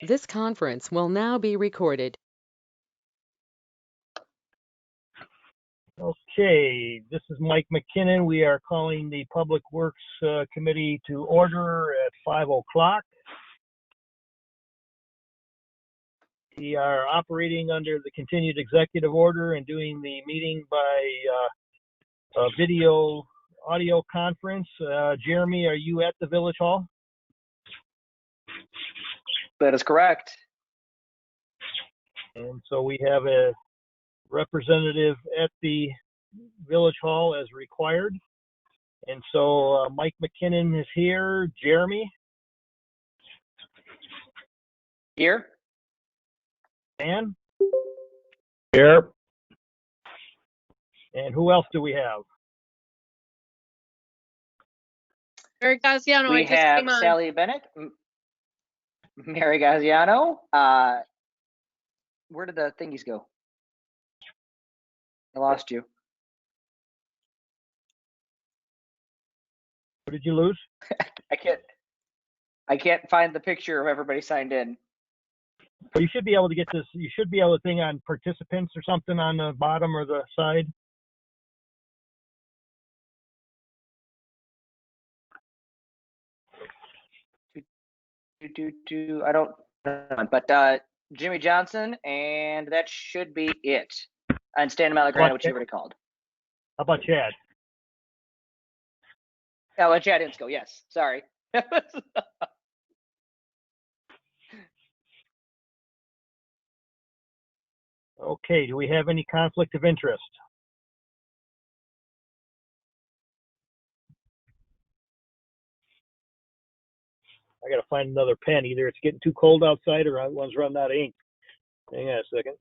This conference will now be recorded. Okay, this is Mike McKinnon. We are calling the Public Works Committee to order at 5 o'clock. We are operating under the continued executive order and doing the meeting by video audio conference. Jeremy, are you at the Village Hall? That is correct. And so we have a representative at the Village Hall as required. And so Mike McKinnon is here. Jeremy? Here. Dan? Here. And who else do we have? Mary Gaziano, I We just have came on. Sally Bennett, Mary Gaziano. Where did the thingies go? I lost you. What did you lose? I can't find the picture of everybody signed in. Well, you should be able to get this. You should be able to thing on participants or something on the bottom or the side. I don't know, but Jimmy Johnson, and that should be it. And Stan Malagrana, which you already called. How about Chad? Oh, and Chad Insko, yes. Sorry. Okay, do we have any conflict of interest? I gotta find another pen. Either it's getting too cold outside or one's running out of ink. Hang on a second.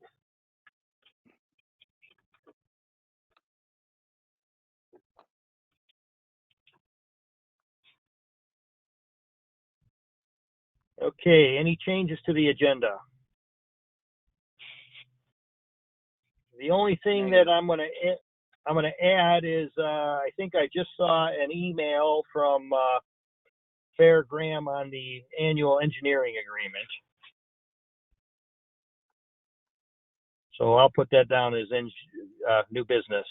Okay, any changes to the agenda? The only thing that I'm gonna add is I think I just saw an email from Fair Graham on the annual engineering agreement. So I'll put that down as new business.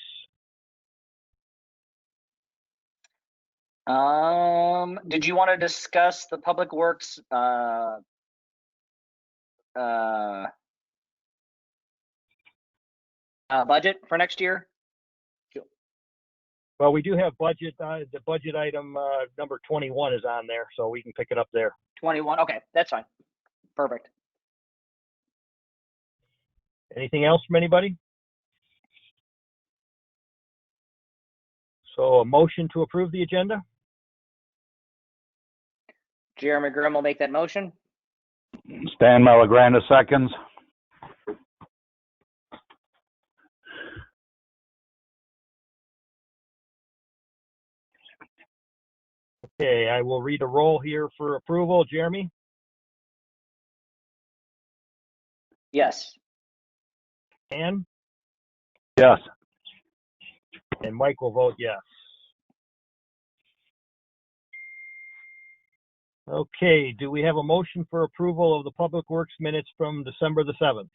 Did you want to discuss the Public Works budget for next year? Well, we do have budget. The budget item number 21 is on there, so we can pick it up there. 21. Okay, that's fine. Perfect. Anything else from anybody? So a motion to approve the agenda? Jeremy Grimm will make that motion. Stan Malagrana seconds. Okay, I will read a roll here for approval. Jeremy? Yes. Ann? Yes. And Mike will vote yes. Okay, do we have a motion for approval of the Public Works minutes from December the 7th?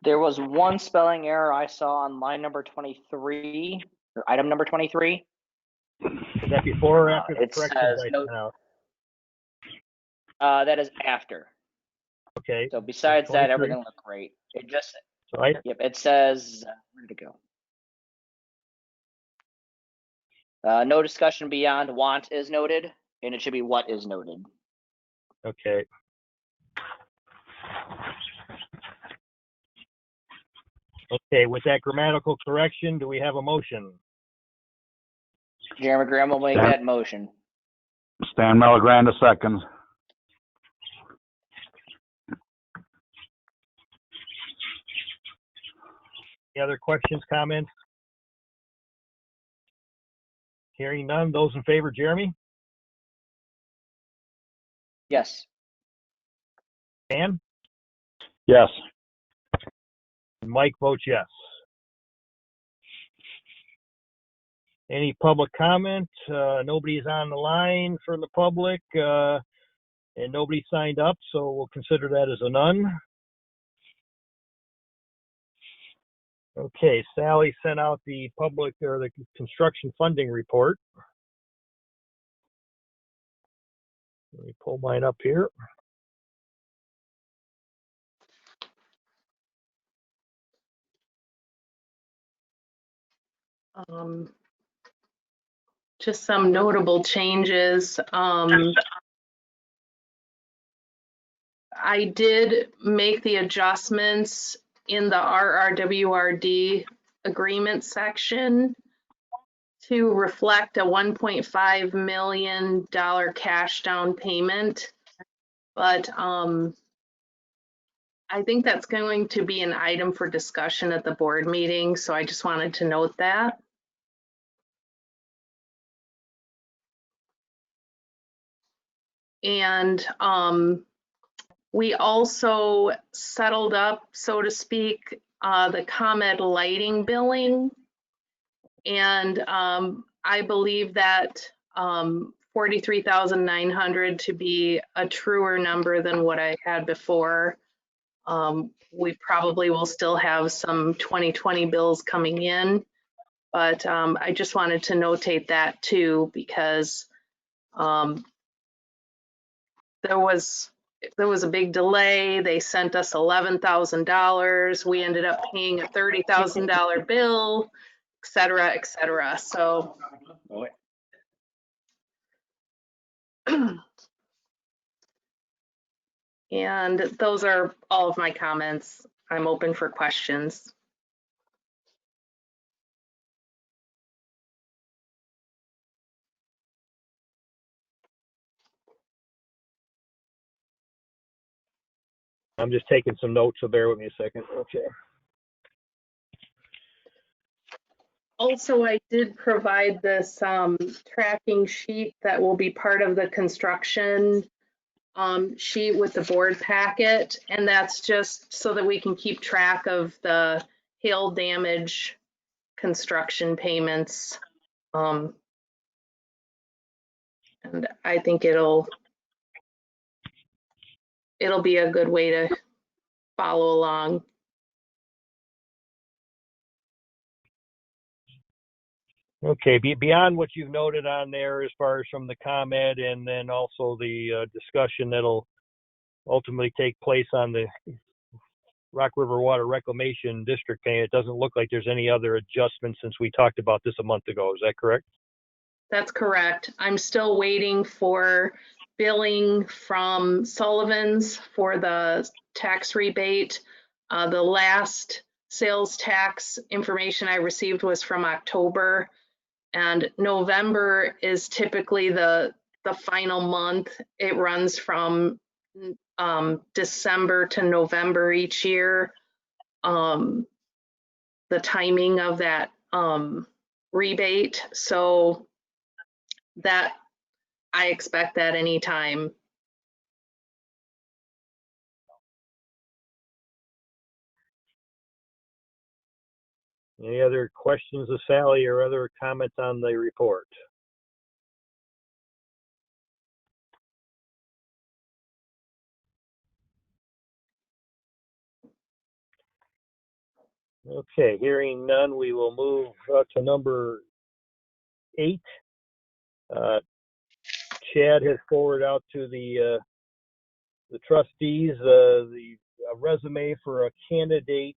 There was one spelling error I saw on line number 23, or item number 23. Is that before or after the It corrections says I no- sent out? That is after. Okay, So besides that, 23. everything looked great. It just, so I, yep, it says, where did it go? No discussion beyond want is noted, and it should be what is noted. okay. Okay, with that grammatical correction, do we have a motion? Jeremy Graham will make Yeah. that motion. Stan Malagrana seconds. Any other questions, comments? Hearing none, those in favor, Jeremy? Yes. Dan? Yes. And Mike votes yes. Any public comment? Nobody's on the line from the public. And nobody signed up, so we'll consider that as a none. Okay, Sally sent out the public or the construction funding report. Let me pull mine up here. Just some notable changes. I did make the adjustments in the RRWRD agreement section to reflect a $1.5 million cash down payment. But I think that's going to be an item for discussion at the board meeting, so I just wanted to note that. And we also settled up, so to speak, the ComEd lighting billing. And I believe that 43,900 to be a truer number than what I had before. We probably will still have some 2020 bills coming in, but I just wanted to notate that too, because there was a big delay. They sent us $11,000. We ended up paying a $30,000 bill, et cetera, et cetera. So. And those are all of my comments. I'm open for questions. I'm just taking some notes, so bear with me a second. Okay. Also, I did provide this tracking sheet that will be part of the construction sheet with the board packet, and that's just so that we can keep track of the hail damage construction payments. And I think it'll be a good way to follow along. Okay, beyond what you've noted on there as far as from the ComEd and then also the discussion that'll ultimately take place on the Rock River Water Reclamation District payment, it doesn't look like there's any other adjustments since we talked about this a month ago. Is that correct? That's correct. I'm still waiting for billing from Sullivan's for the tax rebate. The last sales tax information I received was from October, and November is typically the final month. It runs from December to November each year. The timing of that rebate, so that I expect that anytime. Any other questions of Sally or other comments on the report? Okay, hearing none, we will move to number 8. Chad has forwarded out to the trustees the resume for a candidate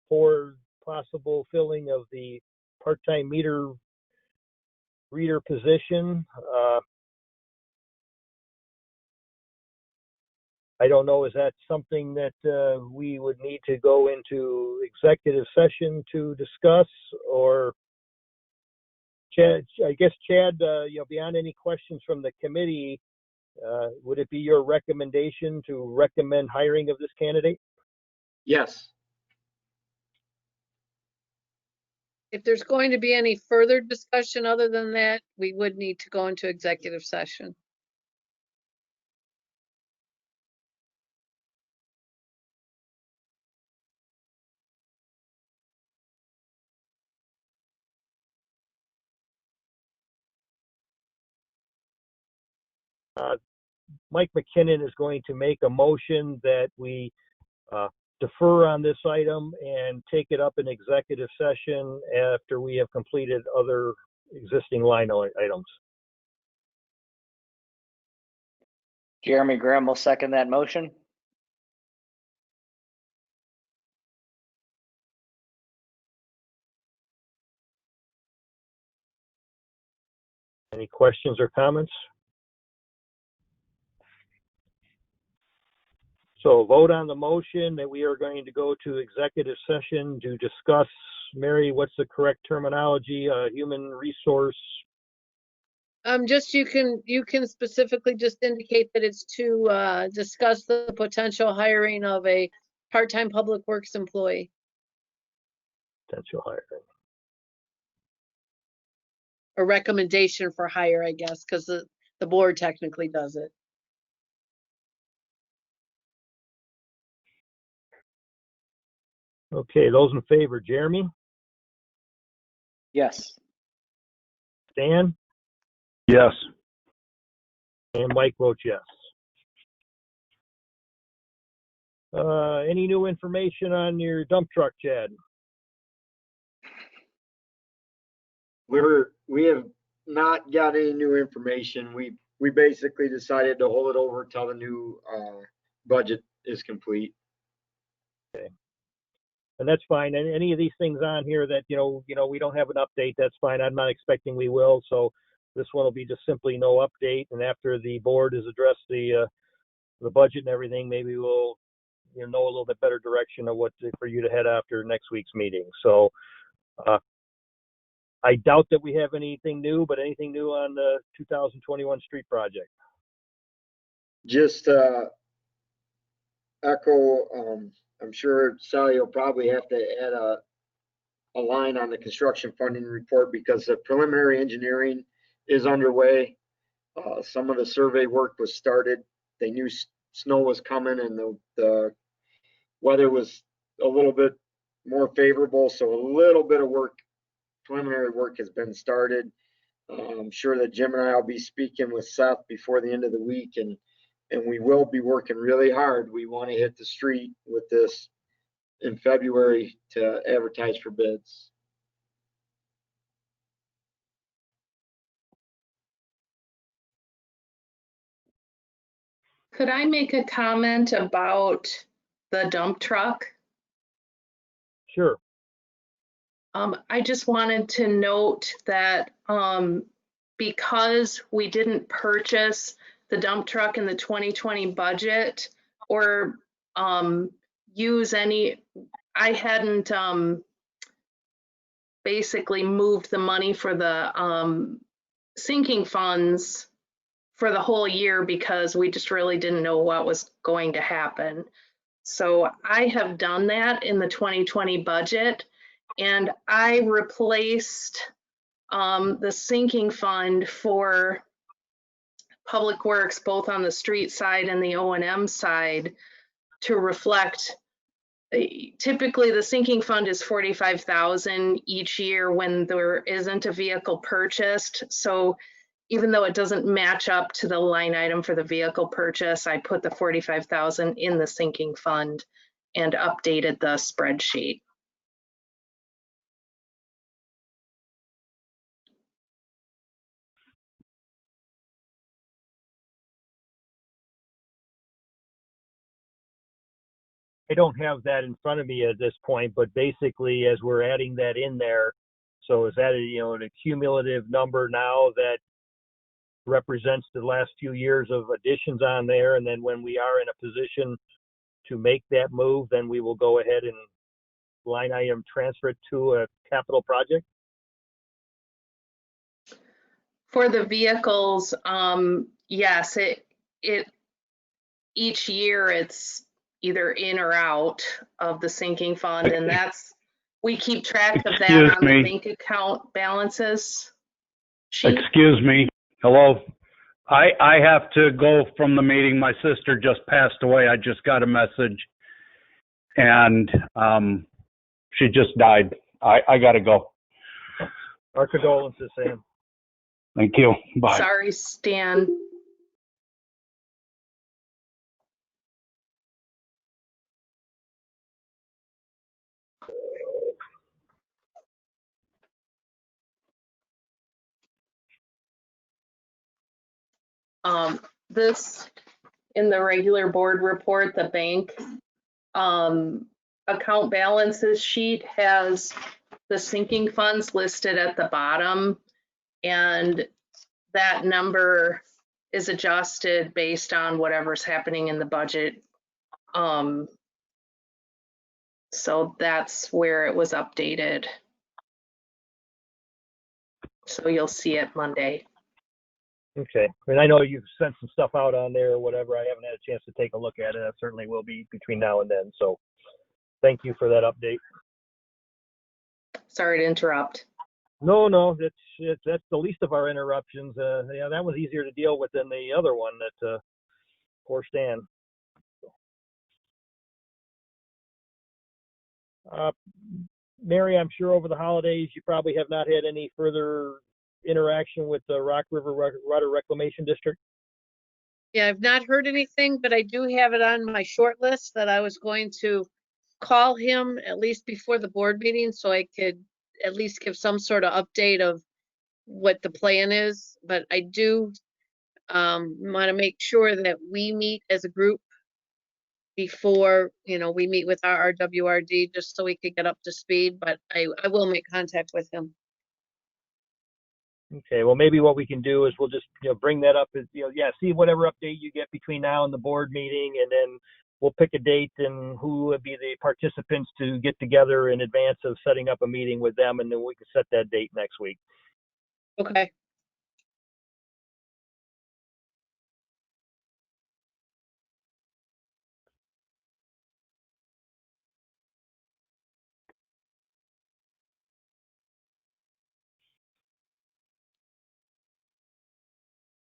for possible filling of the part-time meter reader position. I don't know, is that something that we would need to go into executive session to discuss, or Chad, I guess Chad, beyond any questions from the committee, would it be your recommendation to recommend hiring of this candidate? Yes. If there's going to be any further discussion other than that, we would need to go into executive session. Mike McKinnon is going to make a motion that we defer on this item and take it up in executive session after we have completed other existing line items. Jeremy Graham will second that motion. Any questions or comments? So vote on the motion that we are going to go to executive session to discuss, Mary, what's the correct terminology? Human resource. Just you can specifically just indicate that it's to discuss the potential hiring of a part-time public works employee. Potential hiring. A recommendation for hire, I guess, because the board technically does it. Okay, those in favor, Jeremy, Yes. Stan, Yes. and Mike votes yes. Any new information on your dump truck, Chad? We have not got any new information. We basically decided to hold it over till the new budget is complete. And that's fine. And any of these things on here that, you know, we don't have an update, that's fine. I'm not expecting we will. So this one will be just simply no update. And after the board has addressed the budget and everything, maybe we'll, know a little bit better direction of what for you to head after next week's meeting. So I doubt that we have anything new, but anything new on the 2021 street project? Just echo, I'm sure Sally will probably have to add a line on the construction funding report because the preliminary engineering is underway. Some of the survey work was started. They knew snow was coming and the weather was a little bit more favorable. So a little bit of work, preliminary work has been started. I'm sure that Jim and I will be speaking with Seth before the end of the week and we will be working really hard. We want to hit the street with this in February to advertise for bids. Could I make a comment about the dump truck? Sure. I just wanted to note that because we didn't purchase the dump truck in the 2020 budget or use any, I hadn't basically moved the money for the sinking funds for the whole year because we just really didn't know what was going to happen. So I have done that in the 2020 budget, and I replaced the sinking fund for Public Works, both on the street side and the O&M side, to reflect. Typically, the sinking fund is $45,000 each year when there isn't a vehicle purchased. So even though it doesn't match up to the line item for the vehicle purchase, I put the $45,000 in the sinking fund and updated the spreadsheet. I don't have that in front of me at this point, but basically as we're adding that in there, so is that an cumulative number now that represents the last few years of additions on there, and then when we are in a position to make that move, then we will go ahead and line item transfer it to a capital project? For the vehicles, yes, it each year it's either in or out of the sinking fund, and we keep track of that Excuse on me. the bank account balances sheet. Excuse me. Hello. I have to go from the meeting. My sister just passed away. I just got a message, and she just died. I got to go. Our condolences, Sam. Thank you. Bye. Sorry, Stan. This, in the regular board report, the bank account balances sheet has the sinking funds listed at the bottom, and that number is adjusted based on whatever's happening in the budget. So that's where it was updated. So you'll see it Monday. Okay. And I know you've sent some stuff out on there or whatever. I haven't had a chance to take a look at it. I certainly will be between now and then. So thank you for that update. Sorry to interrupt. No, that's the least of our interruptions. Yeah, that was easier to deal with than the other one that poor Stan. Mary, I'm sure over the holidays you probably have not had any further interaction with the Rock River Water Reclamation District. Yeah, I've not heard anything, but I do have it on my short list that I was going to call him at least before the board meeting so I could at least give some sort of update of what the plan is. But I do want to make sure that we meet as a group before, we meet with our RWRD just so we could get up to speed, but I will make contact with him. Okay, well, maybe what we can do is we'll just, bring that up as, see whatever update you get between now and the board meeting, and then we'll pick a date and who would be the participants to get together in advance of setting up a meeting with them, and then we can set that date next week. Okay.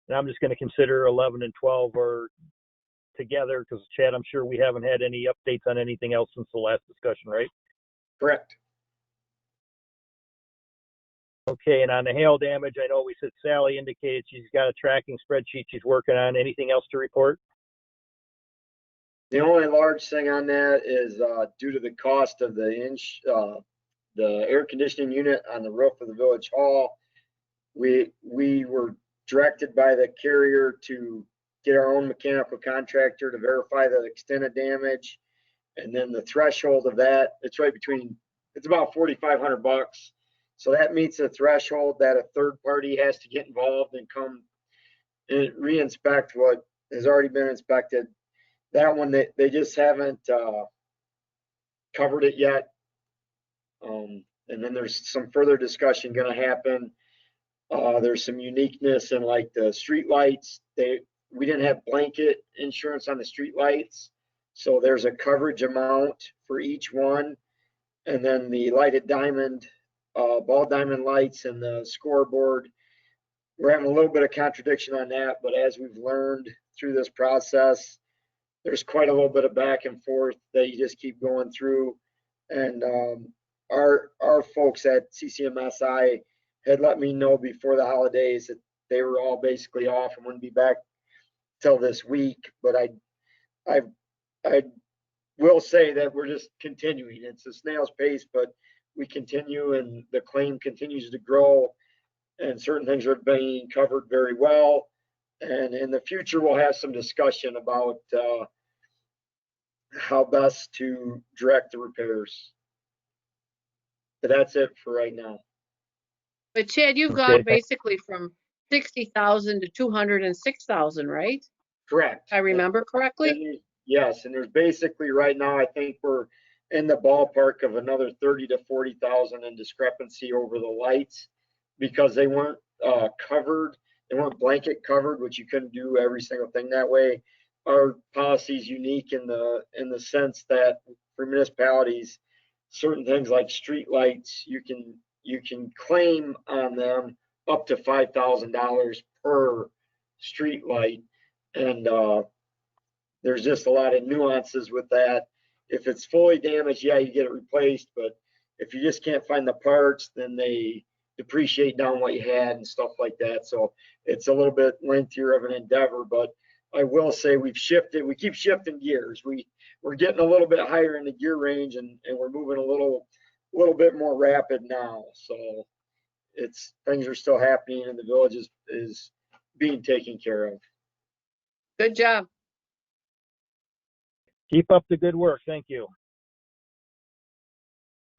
And I'm just going to consider 11 and 12 are together because, Chad, I'm sure we haven't had any updates on anything else since the last discussion, right? Correct. Okay, and on the hail damage, I know we said Sally indicated she's got a tracking spreadsheet she's working on. Anything else to report? The only large thing on that is due to the cost of the air conditioning unit on the roof of the village hall. We were directed by the carrier to get our own mechanical contractor to verify the extent of damage, and then the threshold of that, it's about $4,500. So that meets the threshold that a third party has to get involved and come and re-inspect what has already been inspected. That one, they just haven't covered it yet. And then there's some further discussion going to happen. There's some uniqueness in like the street lights. We didn't have blanket insurance on the street lights. So there's a coverage amount for each one. And then the lighted diamond, ball diamond lights and the scoreboard, we're having a little bit of contradiction on that. But as we've learned through this process, there's quite a little bit of back and forth that you just keep going through. And our folks at CCMSI had let me know before the holidays that they were all basically off and wouldn't be back till this week. But I will say that we're just continuing. It's a snail's pace, but we continue, and the claim continues to grow, and certain things are being covered very well. And in the future, we'll have some discussion about how best to direct the repairs. But that's it for right now. But Chad, you've Okay. gone basically from 60,000 to 206,000, right? Correct. If I remember correctly? Yes, and there's basically right now, I think we're in the ballpark of another 30 to 40,000 in discrepancy over the lights because they weren't covered. They weren't blanket covered, which you couldn't do every single thing that way. Our policy is unique in the sense that for municipalities, certain things like street lights, you can claim on them up to $5,000 per street light, and there's just a lot of nuances with that. If it's fully damaged, yeah, you get it replaced, but if you just can't find the parts, then they depreciate down what you had and stuff like that. So it's a little bit lengthier of an endeavor, but I will say we keep shifting gears. We're getting a little bit higher in the gear range, and we're moving a little bit more rapid now. So things are still happening, and the village is being taken care of. Good job. Keep up the good work. Thank you.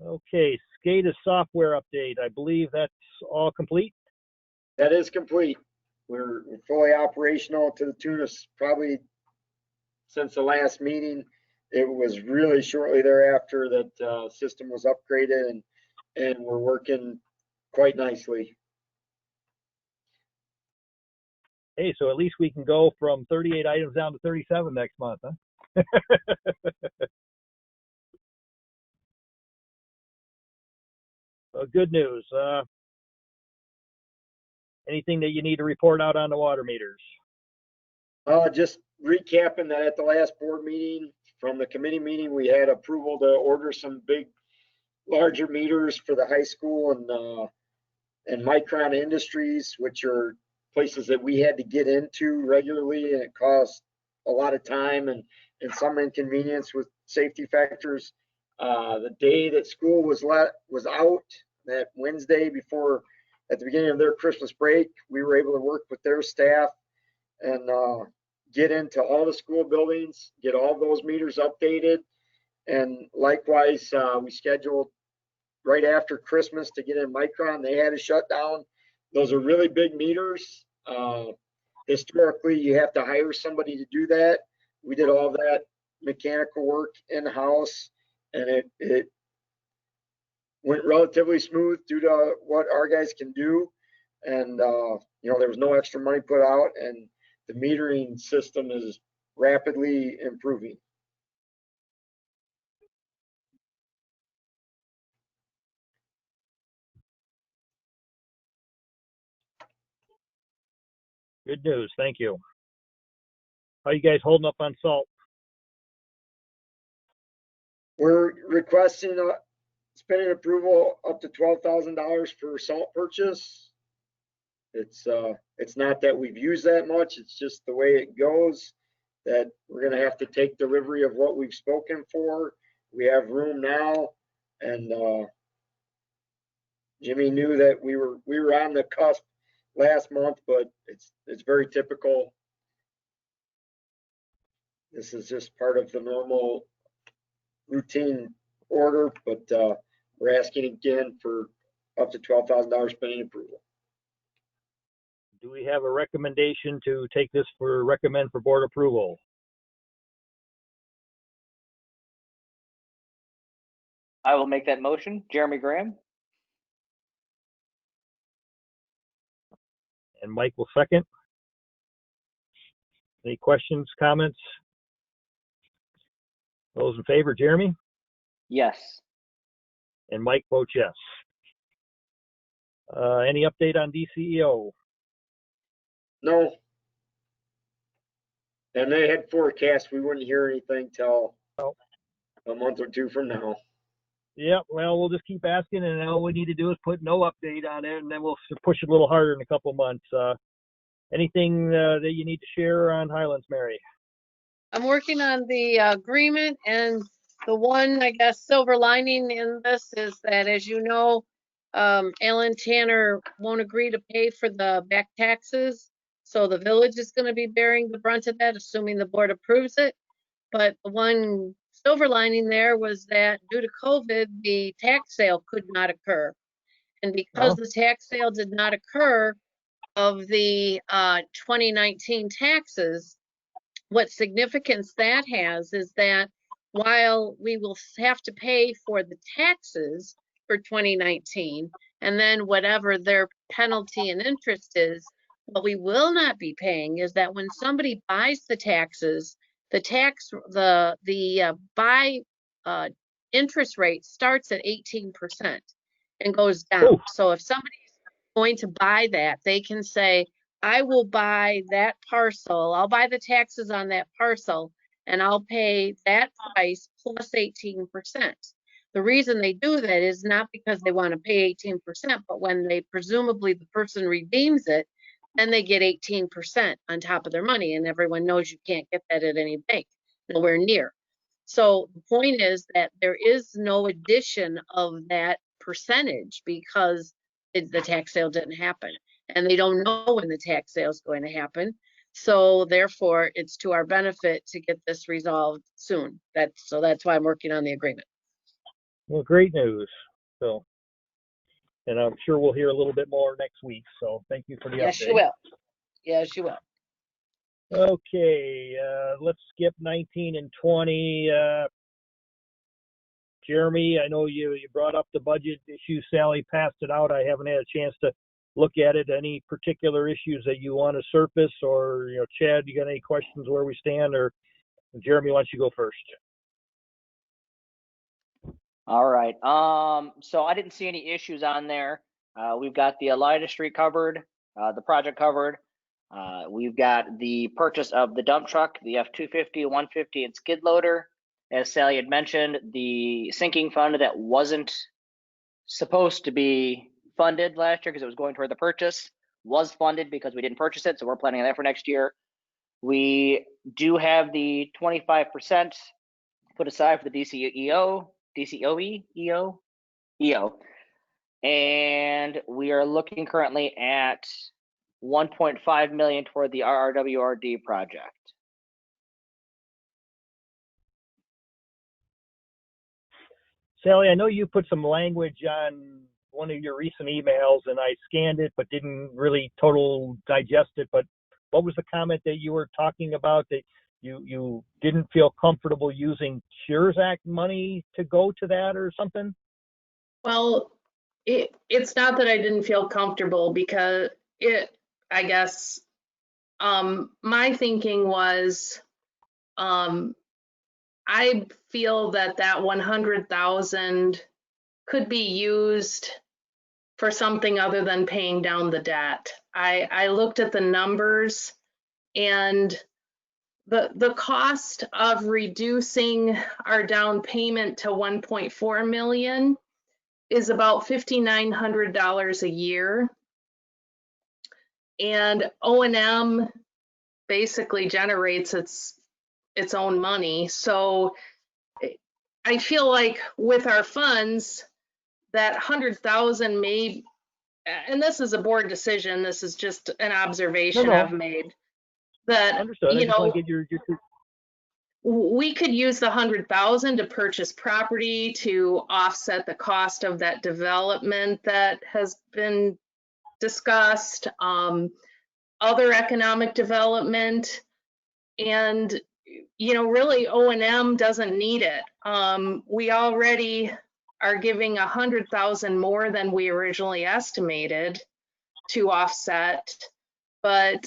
Okay, SCADA software update. I believe that's all complete. That is complete. We're fully operational to the tune of probably since the last meeting. It was really shortly thereafter that system was upgraded and we're working quite nicely. Hey, so at least we can go from 38 items down to 37 next month, huh? Well, good news. Anything that you need to report out on the water meters? Just recapping that at the last board meeting, from the committee meeting, we had approval to order some big, larger meters for the high school and Micron Industries, which are places that we had to get into regularly, and it caused a lot of time and some inconvenience with safety factors. The day that school was out, that Wednesday before, at the beginning of their Christmas break, we were able to work with their staff and get into all the school buildings, get all those meters updated. And likewise, we scheduled right after Christmas to get in Micron. They had a shutdown. Those are really big meters. Historically, you have to hire somebody to do that. We did all that mechanical work in-house, and it went relatively smooth due to what our guys can do. And, there was no extra money put out, and the metering system is rapidly improving. Good news. Thank you. How you guys holding up on salt? We're requesting spending approval up to $12,000 for salt purchase. It's not that we've used that much. It's just the way it goes, that we're going to have to take delivery of what we've spoken for. We have room now, and Jimmy knew that we were on the cusp last month, but it's very typical. This is just part of the normal routine order, but we're asking again for up to $12,000 spending approval. Do we have a recommendation to take this recommend for board approval? I will make that motion. Jeremy Graham. And Mike will second. Any questions, comments? Those in favor, Jeremy? Yes. And Mike votes yes. Any update on DCEO? No. And they had forecast we wouldn't hear anything till a month or two from now. Yeah, well, we'll just keep asking, and all we need to do is put no update on it, and then we'll push it a little harder in a couple months. Anything that you need to share on Highlands, Mary? I'm working on the agreement, and the one, I guess, silver lining in this is that, as you know, Alan Tanner won't agree to pay for the back taxes. So the village is going to be bearing the brunt of that, assuming the board approves it. But the one silver lining there was that due to COVID, the tax sale could not occur. And because the tax sale did not occur of the 2019 taxes, what significance that has is that while we will have to pay for the taxes for 2019, and then whatever their penalty and interest is, what we will not be paying is that when somebody buys the taxes, the buy interest rate starts at 18% and goes down. Oh. So if somebody's going to buy that, they can say, I will buy that parcel, I'll buy the taxes on that parcel, and I'll pay that price plus 18%. The reason they do that is not because they want to pay 18%, but when they presumably the person redeems it, then they get 18% on top of their money, and everyone knows you can't get that at any bank, nowhere near. So the point is that there is no addition of that percentage because the tax sale didn't happen. And they don't know when the tax sale is going to happen. So therefore, it's to our benefit to get this resolved soon. So that's why I'm working on the agreement. Well, great news. So, and I'm sure we'll hear a little bit more next week. So thank you for the Yes, update. you will. Yes, you will. Okay, let's skip 19 and 20. Jeremy, I know you brought up the budget issue. Sally passed it out. I haven't had a chance to look at it. Any particular issues that you want to surface, or Chad, you got any questions where we stand, or Jeremy, why don't you go first? All right. So I didn't see any issues on there. We've got the Elida Street covered, the project covered. We've got the purchase of the dump truck, the F-250, 150, and skid loader. As Sally had mentioned, the sinking fund that wasn't supposed to be funded last year because it was going toward the purchase was funded because we didn't purchase it. So we're planning on that for next year. We do have the 25% put aside for the EO. And we are looking currently at 1.5 million toward the RRWRD project. Sally, I know you put some language on one of your recent emails, and I scanned it but didn't really total digest it. But what was the comment that you were talking about, that you didn't feel comfortable using Cures Act money to go to that or something? Well, it's not that I didn't feel comfortable, because I guess, my thinking was, I feel that 100,000 could be used for something other than paying down the debt. I looked at the numbers, and the cost of reducing our down payment to 1.4 million is about $5,900 a year. And O&M basically generates its own money. So I feel like with our funds, that 100,000 may, and this is a board decision, this is just an observation No. I've made, that, Understood. I just want to get your we could use the 100,000 to purchase property to offset the cost of that development that has been discussed, other economic development, and really O&M doesn't need it. We already are giving 100,000 more than we originally estimated to offset, but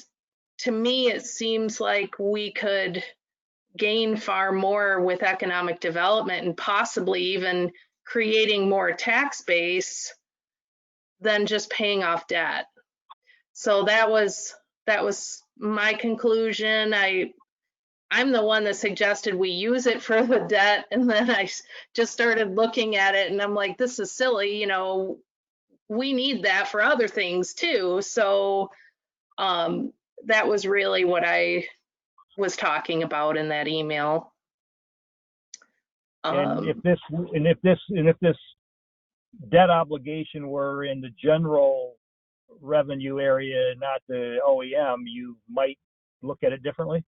to me it seems like we could gain far more with economic development, and possibly even creating more tax base than just paying off debt. So that was my conclusion. I'm the one that suggested we use it for the debt, and then I just started looking at it and I'm like, this is silly, we need that for other things too. So that was really what I was talking about in that email. and if this debt obligation were in the general revenue area, not the OEM, you might look at it differently.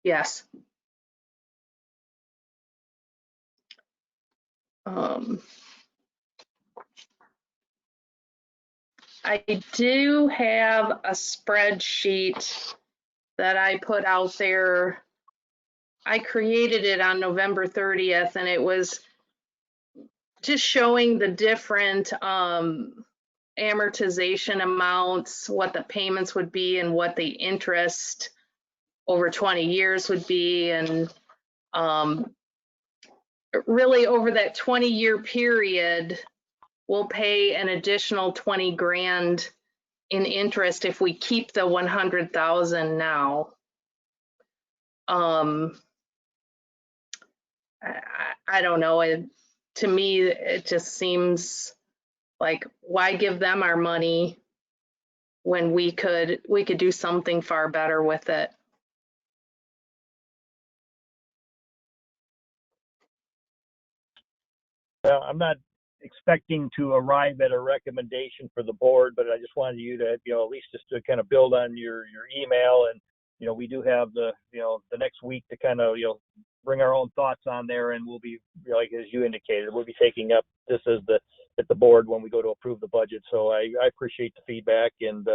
Yes. I do have a spreadsheet that I put out there. I created it on November 30th, and it was just showing the different amortization amounts, what the payments would be, and what the interest over 20 years would be. And really over that 20-year period, we'll pay an additional 20 grand in interest if we keep the 100,000 now. I don't know. To me, it just seems like, why give them our money when we could do something far better with it? Well, I'm not expecting to arrive at a recommendation for the board, but I just wanted you to, at least just to kind of build on your email. And, we do have the next week to kind of, bring our own thoughts on there, and we'll be, like, as you indicated, we'll be taking up this as at the board when we go to approve the budget. So I appreciate the feedback, and,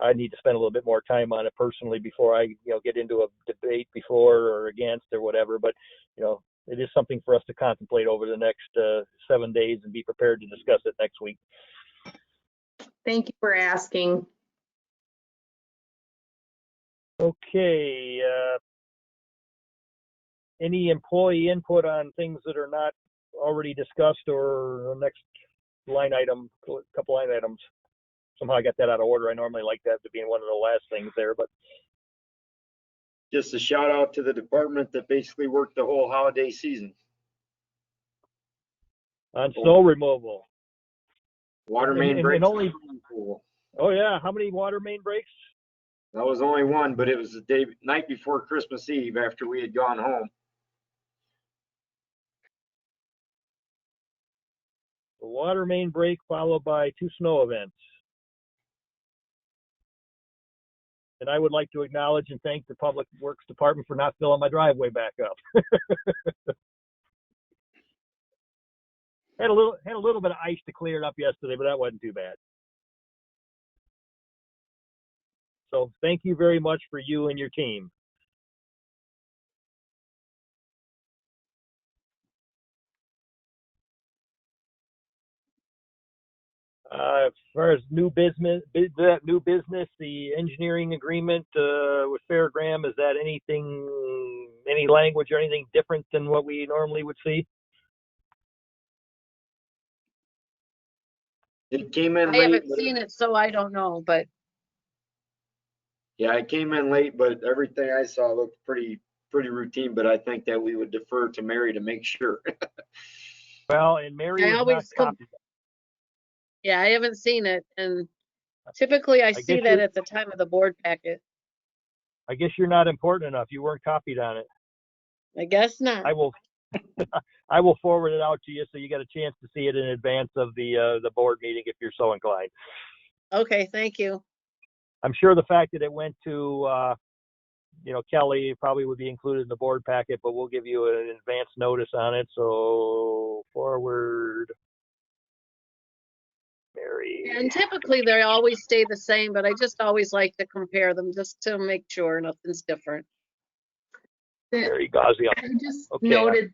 I need to spend a little bit more time on it personally before I, get into a debate before or against or whatever. But, it is something for us to contemplate over the next 7 days and be prepared to discuss it next week. Thank you for asking. Okay. Any employee input on things that are not already discussed, or the next line item, couple line items? Somehow I got that out of order. I normally like that to be one of the last things there, but Just a shout out to the department that basically worked the whole holiday season. on snow removal. Water And- main and breaks. only- Oh yeah, how many water main breaks? That was only one, but it was the night before Christmas Eve after we had gone home. The water main break followed by 2 snow events. And I would like to acknowledge and thank the Public Works Department for not filling my driveway back up. Had a little bit of ice to clear it up yesterday, but that wasn't too bad. So thank you very much for you and your team. As far as new business, the engineering agreement with Fairgram, is that anything, any language or anything different than what we normally would see? It came in I late. haven't seen it, so I don't know, but Yeah, it came in late, but everything I saw looked pretty routine, but I think that we would defer to Mary to make sure. Well, and Mary I was not always come- copied. yeah, I haven't seen it. And typically I see guess that you're- at the time of the board packet. I guess you're not important enough. You weren't copied on it. I guess not. I will, I will forward it out to you so you get a chance to see it in advance of the board meeting if you're so inclined. Okay, thank you. I'm sure the fact that it went to, Kelly probably would be included in the board packet, but we'll give you an advance notice on it. So forward, Mary. And typically they always stay the same, but I just always like to compare them just to make sure nothing's different. Mary Ghazi. I just Okay.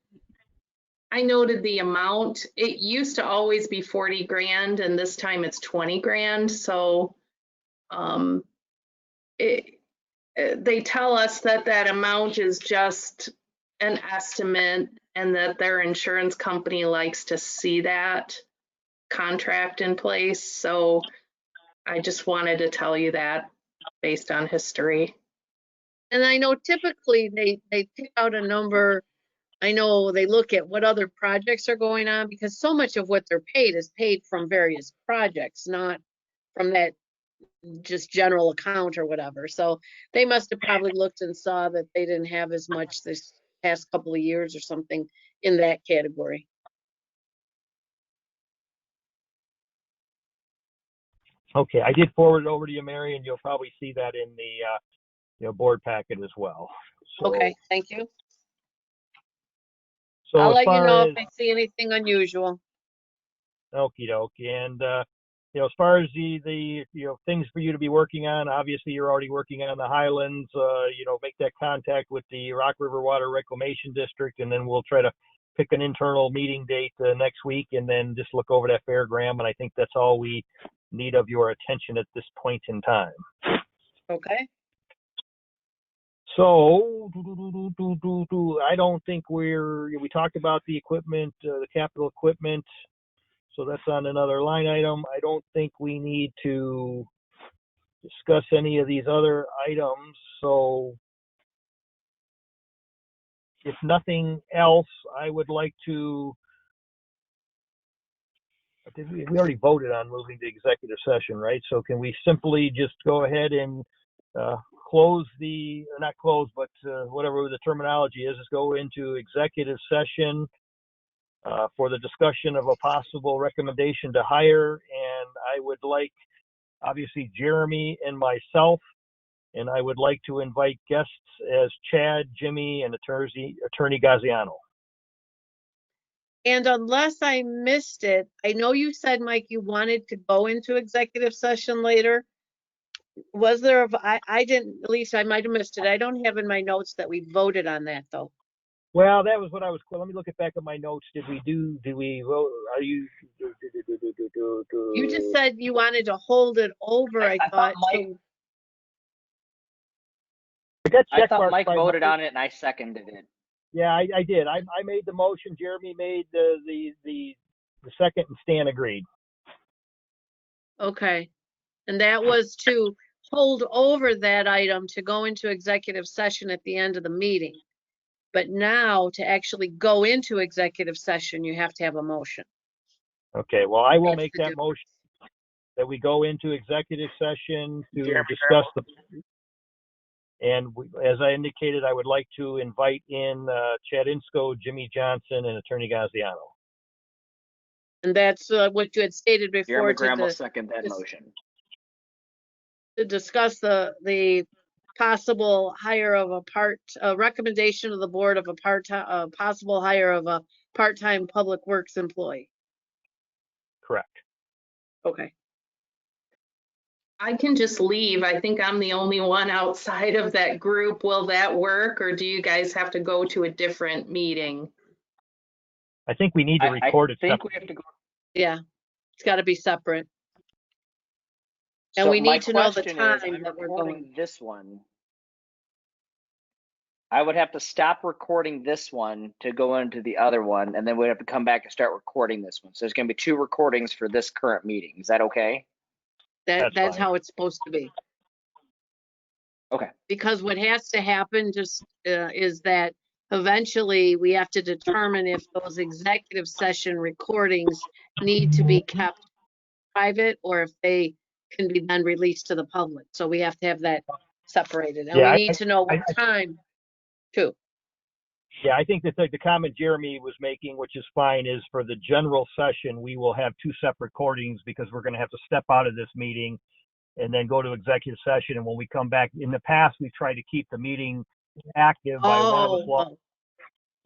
I noted the amount. It used to always be 40 grand and this time it's 20 grand. So they tell us that amount is just an estimate and that their insurance company likes to see that contract in place. So I just wanted to tell you that based on history. And I know typically they pick out a number. I know they look at what other projects are going on because so much of what they're paid is paid from various projects, not from that just general account or whatever. So they must have probably looked and saw that they didn't have as much this past couple of years or something in that category. Okay, I did forward it over to you, Mary, and you'll probably see that in the board packet as well. So, Okay, thank you. So I'll as let you far know as, if I see anything unusual. okie dokie, and as far as the things for you to be working on, obviously you're already working on the Highlands. Make that contact with the Rock River Water Reclamation District, and then we'll try to pick an internal meeting date next week, and then just look over that Fairgram. And I think that's all we need of your attention at this point in time. Okay. So, I don't think we talked about the equipment, the capital equipment. So that's on another line item. I don't think we need to discuss any of these other items. So if nothing else, I would like to, we already voted on moving to executive session, right? So can we simply just go ahead and close or not close, but whatever the terminology is go into executive session for the discussion of a possible recommendation to hire. And I would like, obviously, Jeremy and myself, and I would like to invite guests as Chad, Jimmy, and Attorney Gaziano. And unless I missed it, I know you said, Mike, you wanted to go into executive session later. Was there, I didn't, at least I might have missed it. I don't have in my notes that we voted on that though. Well, that was what I was, let me look back at my notes. Did we vote? Are you? You just said you wanted to hold it over, I thought. Mike, so- I thought Mike voted on it and I seconded it. Yeah, I did. I made the motion. Jeremy made the second, and Stan agreed. Okay. And that was to hold over that item to go into executive session at the end of the meeting. But now to actually go into executive session, you have to have a motion. Okay, well, I will That's make the that motion that we go into executive session to Jeremy discuss the, and as I indicated, I would like to invite in Chad Insko, Jimmy Johnson, and Attorney Gaziano. And that's what you had stated before Jeremy Graham will to second that motion. discuss the possible hire of a recommendation of the board of a possible hire of a part-time public works employee. Correct. Okay. I can just leave. I think I'm the only one outside of that group. Will that work, or do you guys have to go to a different meeting? I think we need to record it I think separately. we have to go. Yeah, it's got to be separate. And So we my need to know the question is, time I'm that we're recording going. this one. I would have to stop recording this one to go into the other one, and then we'd have to come back and start recording this one. So there's going to be 2 recordings for this current meeting. Is that okay? That's That's fine. how it's supposed to be. Okay. Because what has to happen just is that eventually we have to determine if those executive session recordings need to be kept private or if they can be then released to the public. So we have to have that separated. And Yeah, we need to know what time too. Yeah, I think that the comment Jeremy was making, which is fine, is for the general session, we will have 2 separate recordings because we're going to have to step out of this meeting and then go to executive session. And when we come back, in the past, we tried to keep the meeting active by one of us. Oh,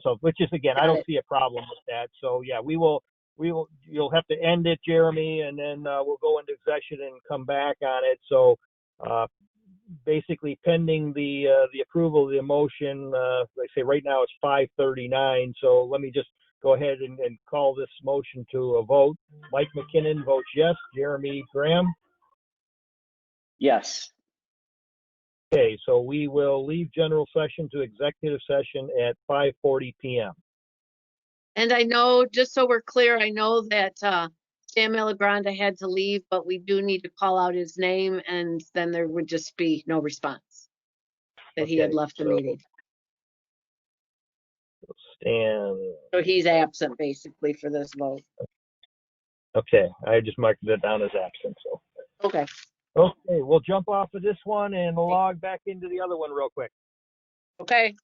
So, which is, again, I Got don't it. see a problem with that. So, yeah, you'll have to end it, Jeremy, and then we'll go into session and come back on it. So, basically pending the approval of the motion, like I say, right now it's 5:39. So let me just go ahead and call this motion to a vote. Mike McKinnon votes yes. Jeremy Graham. Yes. Okay, so we will leave general session to executive session at 5:40 p.m. and I know, just so we're clear, I know that Sam Malagranda had to leave, but we do need to call out his name and then there would just be no response that he had Okay, left the so- meeting. Stan. So he's absent basically for this vote. Okay, I just marked that down as absent. So. Okay. Okay, we'll jump off of this one and log back into the other one real quick. Okay.